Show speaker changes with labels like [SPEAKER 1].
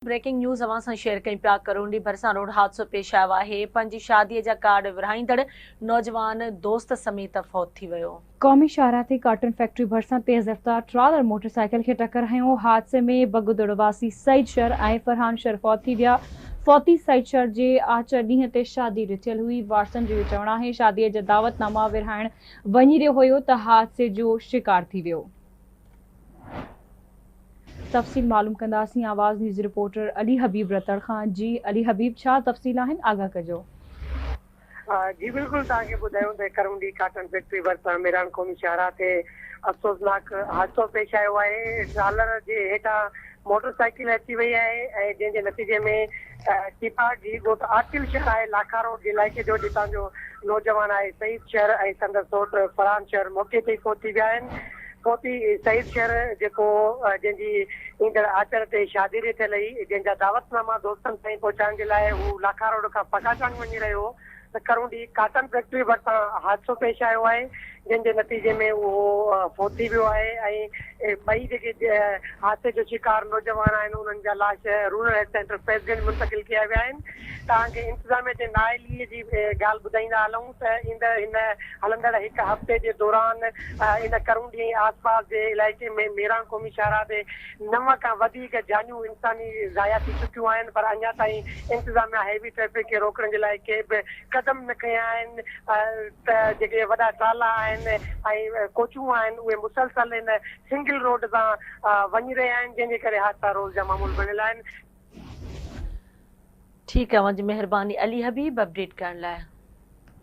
[SPEAKER 1] Breaking news अवां सां share कई पिया। करोंडी भरसा रोड हादसो पेश आयो आहे। पंहिंजी शादीअ जा कार्ड विरहाईंदड़ नौजवान दोस्त समेत फौत थी वियो।
[SPEAKER 2] क़ौमी शाहराह ते कॉटन फैक्ट्री भरिसां तेज़ रफ़्तार ट्रालर मोटरसाइकिल खे टक्कर हयो। हादसे में बगुदड़ वासी सईद शर ऐं फरहान शर फौत थी विया। फौती सईद शर जे आचर ॾींहं ते शादी ॾिठल हुई। वारसनि जो चवणु आहे शादीअ जा दावतनामा विरहाइण वञी रहियो हुयो त हादसे जो शिकार थी वियो। तफ़सील मालूम कंदासीं आवाज़ न्यूज़ रिपोर्टर अली हबीब रतड़ खां। जी अली हबीब, छा तफ़सील आहिनि, आगाह कजो।
[SPEAKER 3] जी बिल्कुल तव्हांखे ॿुधायूं त करोंडी कॉटन फैक्ट्री भरिसां मेरान क़ौमी शाहराह ते अफ़सोसनाक हादसो पेश आयो आहे। ट्रालर जे हेठां मोटरसाइकिल अची वई आहे ऐं जंहिंजे नतीजे में चिपा जी ॻोठ आकिल शहर आहे लाखा रोड जे इलाइक़े जो जितां जो नौजवान आहे सईद शहर ऐं संदसि सौट फरहान शहर मौक़े ते ई फौत थी विया आहिनि। फौती सईद शहर जेको जंहिंजी ईंदड़ आचर ते शादी ॾिठल हुई, जंहिंजा दावतनामा दोस्तनि ताईं पहुचाइण जे लाइ हू लाखा रोड खां पकाचान वञी रहियो हो त करोंडी कॉटन फैक्ट्री भरिसां हादसो पेश आयो आहे, जंहिंजे नतीजे में उहो फौत थी वियो आहे ऐं ॿई जेके हादसे जो शिकार नौजवान आहिनि उन्हनि जा लाश रूरल हेल्थ सेंटर फैज़गंज मुंतक़िल कया विया आहिनि। तव्हांखे इंतिज़ामिया जे नाइलीअ जी ॻाल्हि ॿुधाईंदा हलूं त ईंदड़ हिन हलंदड़ हिकु हफ़्ते जे दौरान इन करोंडी ऐं आसपास जे इलाइक़े में मेरान क़ौमी शाहराह ते 9 खां वधीक जानियूं इंसानी ज़ाया थी चुकियूं आहिनि, पर अञा ताईं इंतिज़ामिया हैवी ट्रैफिक खे रोकण जे लाइ के बि क़दम न खयां आहिनि। त जेके वॾा ट्राला आहिनि ऐं कोचूं आहिनि उहे मुसलसल इन सिंगल रोड सां वञी रहिया आहिनि, जंहिंजे करे हादसा रोज़ जा मामूल बणियल आहिनि।
[SPEAKER 1] ठीकु आहे, मुंहिंजी महिरबानी अली हबीब अपडेट करण लाइ।